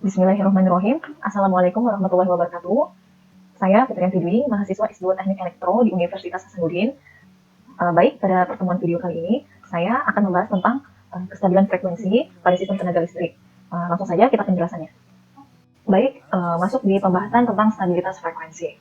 Bismillahirrahmanirrahim. Assalamualaikum warahmatullahi wabarakatuh. Saya Fitriyanti Dwi, mahasiswa S2 Teknik Elektro di Universitas Hasanuddin. Baik, pada pertemuan video kali ini, saya akan membahas tentang kestabilan frekuensi pada sistem tenaga listrik. Langsung saja kita penjelasannya. Baik, masuk di pembahasan tentang stabilitas frekuensi.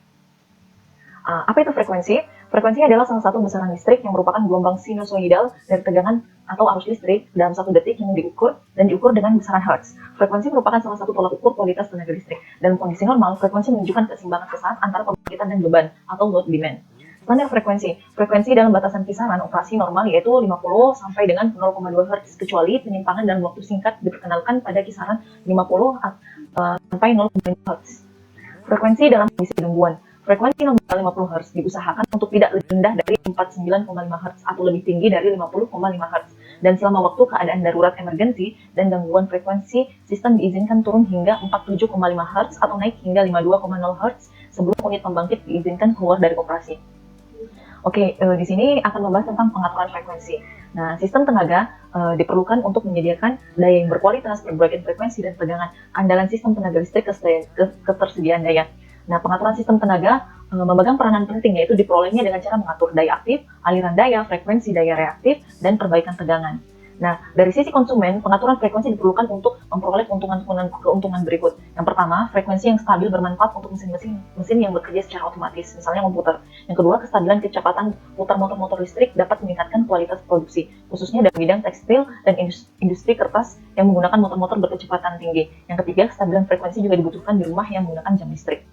Apa itu frekuensi? Frekuensi adalah salah satu besaran listrik yang merupakan gelombang sinusoidal dari tegangan atau arus listrik dalam 1 detik yang diukur dengan besaran Hertz. Frekuensi merupakan salah satu tolak ukur kualitas tenaga listrik. Dalam kondisi normal, frekuensi menunjukkan keseimbangan sesaat antara pembangkitan dan beban atau load demand. Standar frekuensi dalam batasan kisaran operasi normal yaitu 50 sampai dengan 0,2 Hz, kecuali penyimpangan dalam waktu singkat diperkenalkan pada kisaran 50 sampai 0,5 Hz. Frekuensi dalam kondisi gangguan. Frekuensi nominal 50 Hz diusahakan untuk tidak lebih rendah dari 49,5 Hz atau lebih tinggi dari 50,5 Hz. Dan selama waktu keadaan darurat emergensi dan gangguan frekuensi, sistem diizinkan turun hingga 47,5 Hz atau naik hingga 52,0 Hz sebelum unit pembangkit diizinkan keluar dari operasi. Oke, di sini akan membahas tentang pengaturan frekuensi. Nah, sistem tenaga diperlukan untuk menyediakan daya yang berkualitas, berbagai frekuensi, dan tegangan. Andalan sistem tenaga listrik ketersediaan daya. Nah, pengaturan sistem tenaga memegang peranan penting, yaitu diperolehnya dengan cara mengatur daya aktif, aliran daya, frekuensi daya reaktif, dan perbaikan tegangan. Nah, dari sisi konsumen, pengaturan frekuensi diperlukan untuk memperoleh keuntungan berikut. Yang pertama, frekuensi yang stabil bermanfaat untuk mesin yang bekerja secara otomatis, misalnya komputer. Yang kedua, kestabilan kecepatan putar motor listrik dapat meningkatkan kualitas produksi, khususnya dalam bidang tekstil dan industri kertas yang menggunakan motor-motor berkecepatan tinggi. Yang ketiga, kestabilan frekuensi juga dibutuhkan di rumah yang menggunakan jam listrik.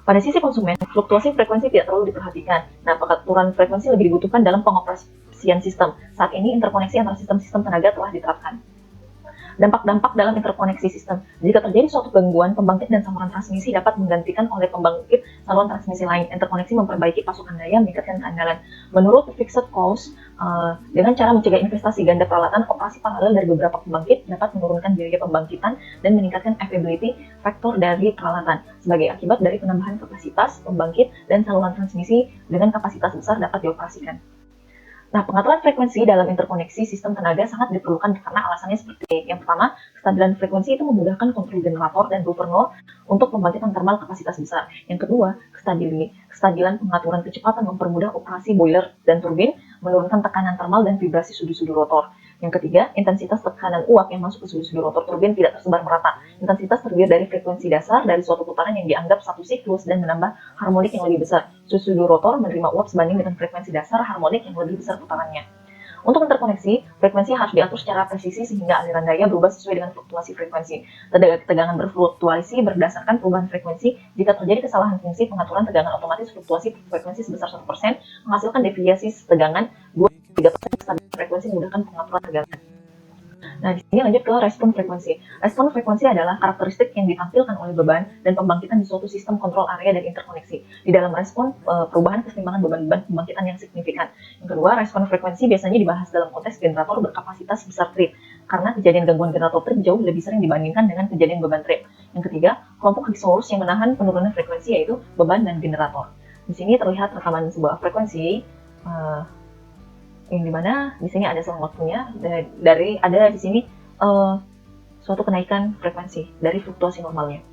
Pada sisi konsumen, fluktuasi frekuensi tidak terlalu diperhatikan. Nah, pengaturan frekuensi lebih dibutuhkan dalam pengoperasian sistem. Saat ini, interkoneksi antara sistem-sistem tenaga telah diterapkan. Dampak-dampak dalam interkoneksi sistem. Jika terjadi suatu gangguan, pembangkit dan saluran transmisi dapat menggantikan oleh pembangkit saluran transmisi lain. Interkoneksi memperbaiki pasokan daya, meningkatkan keandalan. Menurut Fixed Cost, dengan cara mencegah investasi ganda peralatan, operasi paralel dari beberapa pembangkit dapat menurunkan biaya pembangkitan dan meningkatkan availability factor dari peralatan. Sebagai akibat dari penambahan kapasitas pembangkit dan saluran transmisi dengan kapasitas besar dapat dioperasikan. Nah, pengaturan frekuensi dalam interkoneksi sistem tenaga sangat diperlukan karena alasannya seperti ini. Yang pertama, kestabilan frekuensi itu memudahkan kontrol generator dan gubernur untuk pembangkitan termal kapasitas besar. Yang kedua, kestabilan pengaturan kecepatan mempermudah operasi boiler dan turbin, menurunkan tekanan termal dan vibrasi sudi-sudi rotor. Yang ketiga, intensitas tekanan uap yang masuk ke sudi-sudi rotor turbin tidak tersebar merata. Intensitas terdiri dari frekuensi dasar dari suatu putaran yang dianggap satu siklus dan menambah harmonik yang lebih besar. Sudi-sudi rotor menerima uap sebanding dengan frekuensi dasar harmonik yang lebih besar putarannya. Untuk interkoneksi, frekuensi harus diatur secara presisi sehingga aliran daya berubah sesuai dengan fluktuasi frekuensi. Tegangan berfluktuasi berdasarkan perubahan frekuensi. Jika terjadi kesalahan fungsi pengaturan tegangan otomatis fluktuasi frekuensi sebesar 1% menghasilkan deviasi tegangan 2-3%. Stabil frekuensi memudahkan pengaturan tegangan. Nah, di sini lanjut ke respon frekuensi. Respon frekuensi adalah karakteristik yang ditampilkan oleh beban dan pembangkitan di suatu sistem kontrol area dan interkoneksi. Di dalam respon, perubahan keseimbangan beban pembangkitan yang signifikan. Yang kedua, respon frekuensi biasanya dibahas dalam konteks generator berkapasitas besar trip, karena kejadian gangguan generator trip jauh lebih sering dibandingkan dengan kejadian beban trip. Yang ketiga, kelompok resource yang menahan penurunan frekuensi yaitu beban dan generator. Di sini terlihat rekaman sebuah frekuensi, yang dimana di sini ada selang waktunya ada di sini suatu kenaikan frekuensi dari fluktuasi normalnya.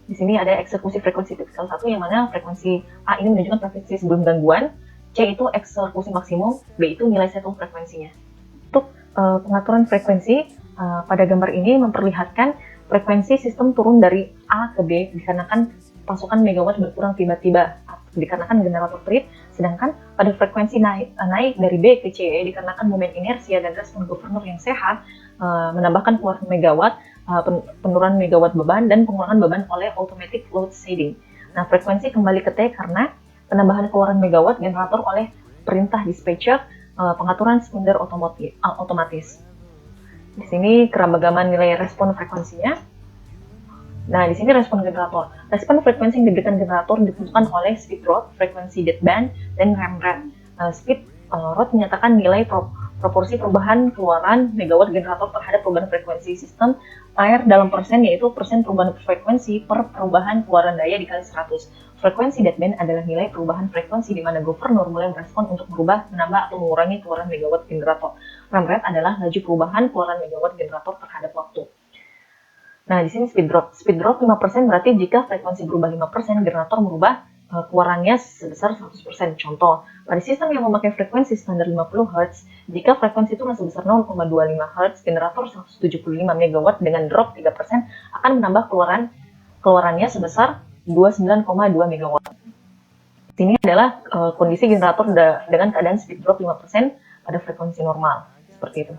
Di sini ada eksekusi frekuensi tipikal 1 yang mana frekuensi A ini menunjukkan frekuensi sebelum gangguan, C itu eksekusi maksimum, B itu nilai settle frekuensinya. Untuk pengaturan frekuensi pada gambar ini memperlihatkan frekuensi sistem turun dari A ke B dikarenakan pasokan megawatt berkurang tiba-tiba dikarenakan generator trip, sedangkan pada frekuensi naik dari B ke C dikarenakan momen inersia dan respon gubernur yang sehat, menambahkan keluaran megawatt, penurunan megawatt beban, dan pengurangan beban oleh automatic load shedding. Nah, frekuensi kembali ke T karena penambahan keluaran megawatt generator oleh perintah dispatcher, pengaturan sekunder otomatis. Di sini keragaman nilai respon frekuensinya. Nah, di sini respon generator. Respon frekuensi yang diberikan generator ditentukan oleh speed rate, frekuensi deadband, dan RAM rate. Speed rate menyatakan nilai proporsi perubahan keluaran megawatt generator terhadap perubahan frekuensi sistem. R dalam persen yaitu persen perubahan frekuensi per perubahan keluaran daya dikali 100. Frekuensi deadband adalah nilai perubahan frekuensi di mana gubernur mulai merespon untuk merubah, menambah, atau mengurangi keluaran megawatt generator. RAM rate adalah laju perubahan keluaran megawatt generator terhadap waktu. Nah, di sini speed drop. Speed drop 5% berarti jika frekuensi berubah 5%, generator merubah keluarannya sebesar 100%. Contoh, pada sistem yang memakai frekuensi standar 50 Hz, jika frekuensi turun sebesar 0,25 Hz, generator 175 MW dengan drop 3% akan menambah keluarannya sebesar 29,2 MW. Ini adalah kondisi generator dengan keadaan speed drop 5% pada frekuensi normal. Seperti itu.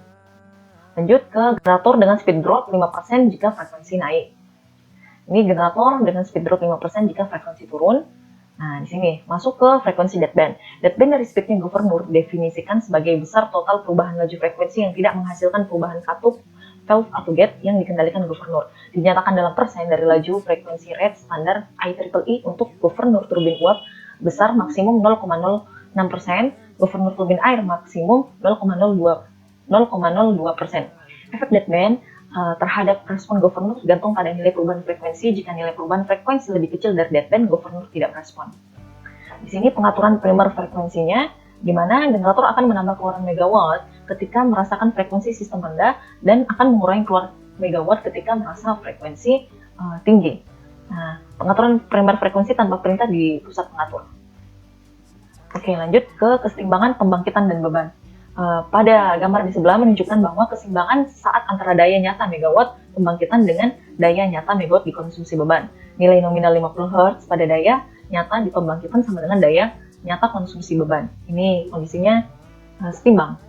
Lanjut ke generator dengan speed drop 5% jika frekuensi naik. Ini generator dengan speed drop 5% jika frekuensi turun. Nah, di sini masuk ke frekuensi deadband. Deadband dari speednya governor definisikan sebagai besar total perubahan laju frekuensi yang tidak menghasilkan perubahan katup, valve, atau gate yang dikendalikan governor. Dinyatakan dalam persen dari laju frekuensi rate standar IEEE untuk governor turbin uap besar maksimum 0,06%, governor turbin air maksimum 0,02%. Efek deadband terhadap respon governor tergantung pada nilai perubahan frekuensi. Jika nilai perubahan frekuensi lebih kecil dari deadband, governor tidak merespon. Di sini pengaturan primer frekuensinya, di mana generator akan menambah keluaran megawatt ketika merasakan frekuensi sistem rendah dan akan mengurangi keluaran megawatt ketika merasa frekuensi tinggi. Nah, pengaturan primer frekuensi tanpa perintah di pusat pengatur. Oke, lanjut ke keseimbangan pembangkitan dan beban. Pada gambar di sebelah menunjukkan bahwa keseimbangan saat antara daya nyata megawatt pembangkitan dengan daya nyata megawatt dikonsumsi beban. Nilai nominal 50 Hz pada daya nyata di pembangkitan sama dengan daya nyata konsumsi beban. Ini kondisinya setimbang.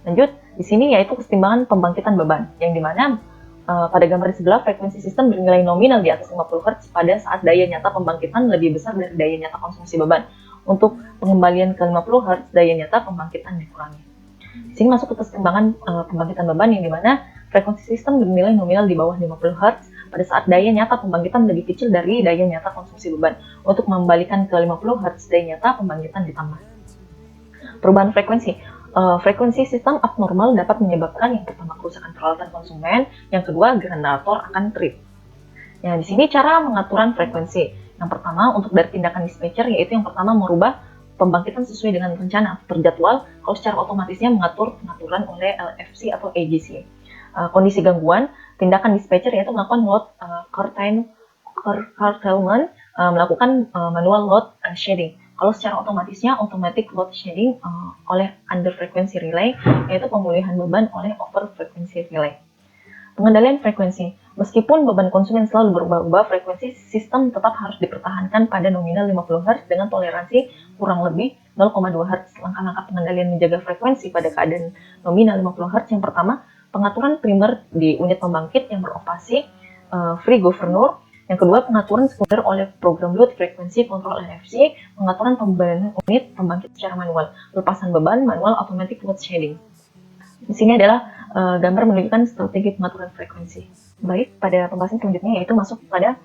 Lanjut, di sini yaitu keseimbangan pembangkitan beban, yang dimana pada gambar di sebelah frekuensi sistem bernilai nominal di atas 50 Hz pada saat daya nyata pembangkitan lebih besar dari daya nyata konsumsi beban. Untuk pengembalian ke 50 Hz, daya nyata pembangkitan dikurangi. Di sini masuk ke keseimbangan pembangkitan beban, yang dimana frekuensi sistem bernilai nominal di bawah 50 Hz pada saat daya nyata pembangkitan lebih kecil dari daya nyata konsumsi beban. Untuk mengembalikan ke 50 Hz, daya nyata pembangkitan ditambah. Perubahan frekuensi. Frekuensi sistem abnormal dapat menyebabkan yang pertama kerusakan peralatan konsumen, yang kedua generator akan trip. Ya, di sini cara pengaturan frekuensi. Yang pertama untuk dari tindakan dispatcher, yaitu yang pertama merubah pembangkitan sesuai dengan rencana terjadwal, kalau secara otomatisnya mengatur pengaturan oleh LFC atau AGC. Kondisi gangguan, tindakan dispatcher yaitu melakukan load curtailment, melakukan manual load shedding. Kalau secara otomatisnya automatic load shedding oleh under frequency relay, yaitu pemulihan beban oleh over frequency relay. Pengendalian frekuensi. Meskipun beban konsumen selalu berubah-ubah, frekuensi sistem tetap harus dipertahankan pada nominal 50 Hz dengan toleransi kurang lebih 0,2 Hz. Langkah-langkah pengendalian menjaga frekuensi pada keadaan nominal 50 Hz. Yang pertama, pengaturan primer di unit pembangkit yang beroperasi free governor. Yang kedua, pengaturan sekunder oleh program load frekuensi kontrol LFC, pengaturan pembebanan unit pembangkit secara manual, lepasan beban, manual automatic load shedding. Di sini adalah gambar menunjukkan strategi pengaturan frekuensi. Baik, pada pembahasan selanjutnya yaitu masuk pada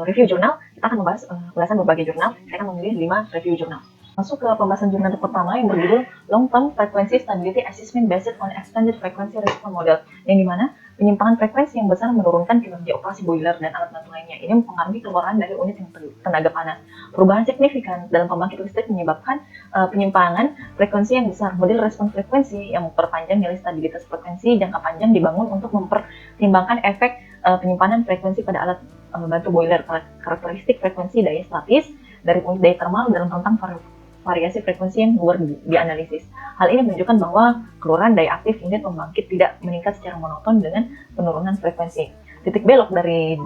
review jurnal. Kita akan membahas ulasan berbagai jurnal. Saya akan memilih 5 review jurnal. Masuk ke pembahasan jurnal pertama yang berjudul Long Term Frequency Stability Assessment Based on Extended Frequency Response Model, yang dimana penyimpangan frekuensi yang besar menurunkan kinerja operasi boiler dan alat bantu lainnya. Ini mempengaruhi keluaran dari unit yang tenaga panas. Perubahan signifikan dalam pembangkit listrik menyebabkan penyimpangan frekuensi yang besar. Model respon frekuensi yang memperpanjang nilai stabilitas frekuensi jangka panjang dibangun untuk mempertimbangkan efek penyimpanan frekuensi pada alat bantu boiler, karakteristik frekuensi daya statis dari unit daya termal dalam rentang variasi frekuensi yang luar dianalisis. Hal ini menunjukkan bahwa keluaran daya aktif unit pembangkit tidak meningkat secara monoton dengan penurunan frekuensi. Titik belok dari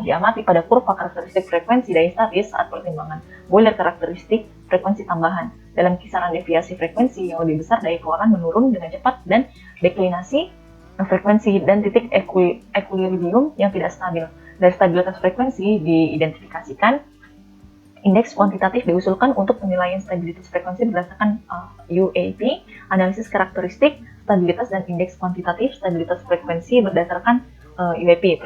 diamati pada kurva karakteristik frekuensi daya statis saat pertimbangan boiler karakteristik frekuensi tambahan. Dalam kisaran deviasi frekuensi yang lebih besar, daya keluaran menurun dengan cepat dan deklinasi frekuensi dan titik equilibrium yang tidak stabil. Dari stabilitas frekuensi diidentifikasikan, indeks kuantitatif diusulkan untuk penilaian stabilitas frekuensi berdasarkan UAP, analisis karakteristik, stabilitas dan indeks kuantitatif stabilitas frekuensi berdasarkan UAP,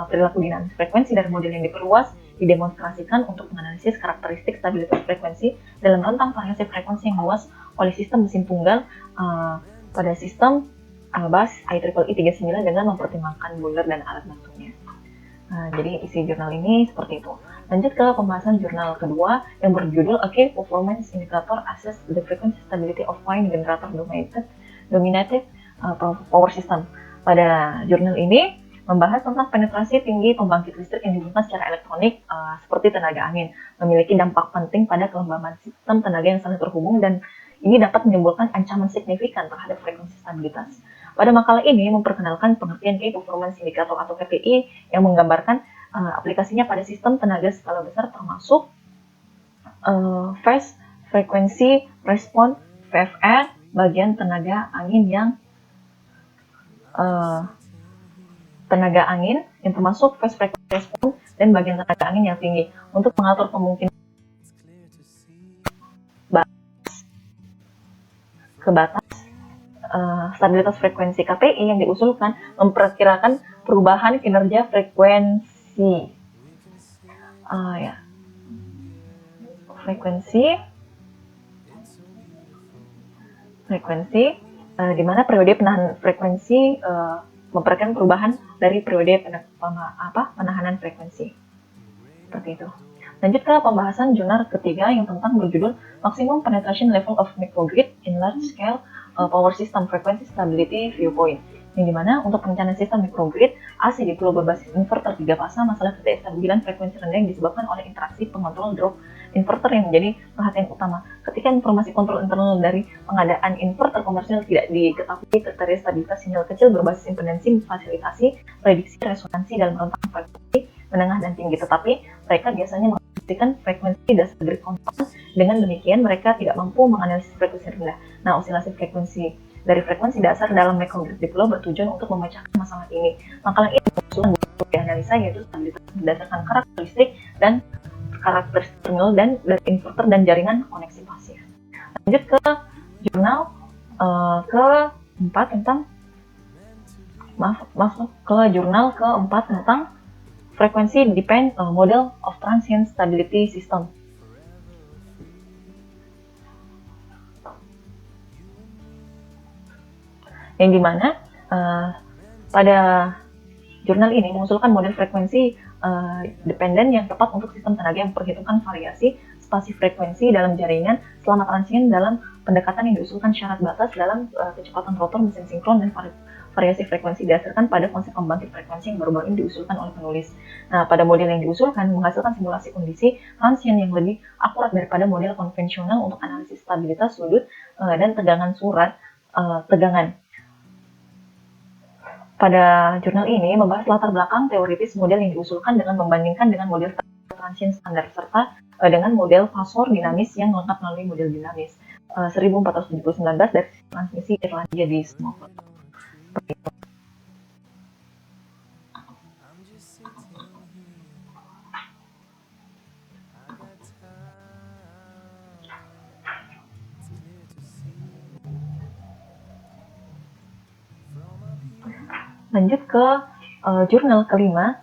perilaku dinamis frekuensi dari model yang diperluas, didemonstrasikan untuk menganalisis karakteristik stabilitas frekuensi dalam rentang variasi frekuensi yang luas oleh sistem mesin tunggal pada sistem bus IEEE 39 dengan mempertimbangkan boiler dan alat bantunya. Jadi isi jurnal ini seperti itu. Lanjut ke pembahasan jurnal kedua yang berjudul A Key Performance Indicator Assess the Frequency Stability of Wind Generator Dominated Power System. Pada jurnal ini membahas tentang penetrasi tinggi pembangkit listrik yang digunakan secara elektronik seperti tenaga angin, memiliki dampak penting pada kelembaban sistem tenaga yang saling terhubung dan ini dapat menimbulkan ancaman signifikan terhadap frekuensi stabilitas. Pada makalah ini memperkenalkan pengertian Key Performance Indicator atau KPI yang menggambarkan aplikasinya pada sistem tenaga skala besar termasuk Phase Frequency Response VFR bagian tenaga angin yang termasuk phase frequency response dan bagian tenaga angin yang tinggi untuk mengatur kemungkinan ke batas stabilitas frekuensi. KPI yang diusulkan memperkirakan perubahan kinerja frekuensi di mana periode penahanan frekuensi memperkirakan perubahan dari periode penahanan frekuensi. Seperti itu. Lanjut ke pembahasan jurnal ketiga yang tentang berjudul Maximum Penetration Level of Microgrid in Large Scale Power System Frequency Stability Viewpoint. Yang dimana untuk perencanaan sistem microgrid, AC di pulau berbasis inverter 3 fasa, masalah ketidakstabilan frekuensi rendah yang disebabkan oleh interaksi pengontrol drop inverter yang menjadi perhatian utama. Ketika informasi kontrol internal dari pengadaan inverter komersial tidak diketahui, kriteria stabilitas sinyal kecil berbasis impedansi memfasilitasi prediksi resonansi dalam rentang frekuensi menengah dan tinggi, tetapi mereka biasanya mengasumsikan frekuensi dasar grid konstan. Dengan demikian, mereka tidak mampu menganalisis frekuensi rendah. Nah, osilasi frekuensi dari frekuensi dasar dalam microgrid di pulau bertujuan untuk memecahkan masalah ini. Makalah ini mengusulkan untuk dianalisa yaitu stabilitas berdasarkan karakteristik dan karakteristik terminal dan dari inverter dan jaringan koneksi pasif. Lanjut ke jurnal keempat tentang frekuensi depend model of transient stability system. Yang dimana pada jurnal ini mengusulkan model frekuensi dependen yang tepat untuk sistem tenaga yang memperhitungkan variasi spasi frekuensi dalam jaringan selama transien dalam pendekatan yang diusulkan syarat batas dalam kecepatan rotor mesin sinkron dan variasi frekuensi didasarkan pada konsep pembangkit frekuensi yang baru-baru ini diusulkan oleh penulis. Nah, pada model yang diusulkan menghasilkan simulasi kondisi transien yang lebih akurat daripada model konvensional untuk analisis stabilitas sudut dan tegangan tegangan. Pada jurnal ini membahas latar belakang teoritis model yang diusulkan dengan membandingkan dengan model transien standar serta dengan model fasor dinamis yang lengkap melalui model dinamis 1479 dari transmisi Irlandia di semua kota. Lanjut ke jurnal kelima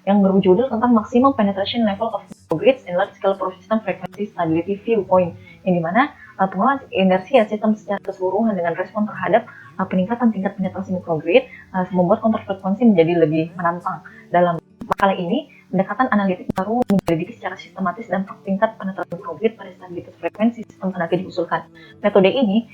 yang berjudul tentang maximum penetration level of microgrids in large scale power system frequency stability viewpoint, yang dimana pengelolaan inersia sistem secara keseluruhan dengan respon terhadap peningkatan tingkat penetrasi microgrid membuat kontrol frekuensi menjadi lebih menantang. Dalam makalah ini, pendekatan analitik baru menyelidiki secara sistematis dampak tingkat penetrasi microgrid pada stabilitas frekuensi sistem tenaga diusulkan. Metode ini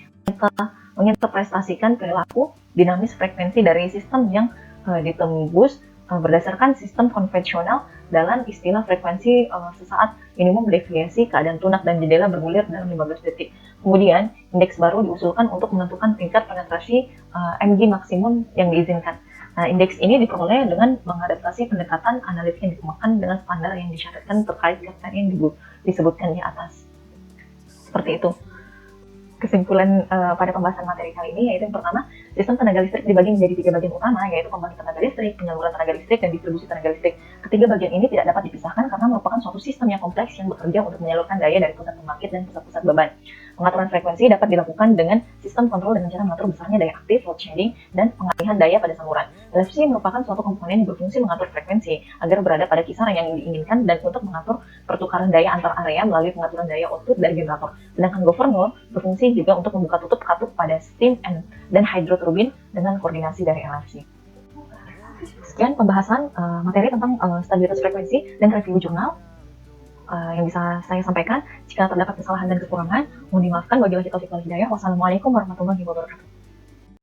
menginterpretasikan perilaku dinamis frekuensi dari sistem yang ditembus berdasarkan sistem konvensional dalam istilah frekuensi sesaat minimum deviasi keadaan tunak dan jendela bergulir dalam 15 detik. Kemudian, indeks baru diusulkan untuk menentukan tingkat penetrasi Mg maksimum yang diizinkan. Nah, indeks ini diperoleh dengan mengadaptasi pendekatan analitik yang dikembangkan dengan standar yang disyaratkan terkait kriteria yang disebutkan di atas. Seperti itu. Kesimpulan pada pembahasan materi kali ini yaitu yang pertama, sistem tenaga listrik dibagi menjadi 3 bagian utama, yaitu pembangkit tenaga listrik, penyaluran tenaga listrik, dan distribusi tenaga listrik. Ketiga bagian ini tidak dapat dipisahkan karena merupakan suatu sistem yang kompleks yang bekerja untuk menyalurkan daya dari pusat pembangkit dan pusat-pusat beban. Pengaturan frekuensi dapat dilakukan dengan sistem kontrol dengan cara mengatur besarnya daya aktif, load shedding, dan pengalihan daya pada saluran. LFC merupakan suatu komponen yang berfungsi mengatur frekuensi agar berada pada kisaran yang diinginkan dan untuk mengatur pertukaran daya antar area melalui pengaturan daya output dari generator. Sedangkan governor berfungsi juga untuk membuka tutup katup pada steam dan hydroturbin dengan koordinasi dari LFC. Sekian pembahasan materi tentang stabilitas frekuensi dan review jurnal yang bisa saya sampaikan. Jika terdapat kesalahan dan kekurangan, mohon dimaafkan. Wabillahi taufiq wal hidayah. Wassalamualaikum warahmatullahi wabarakatuh.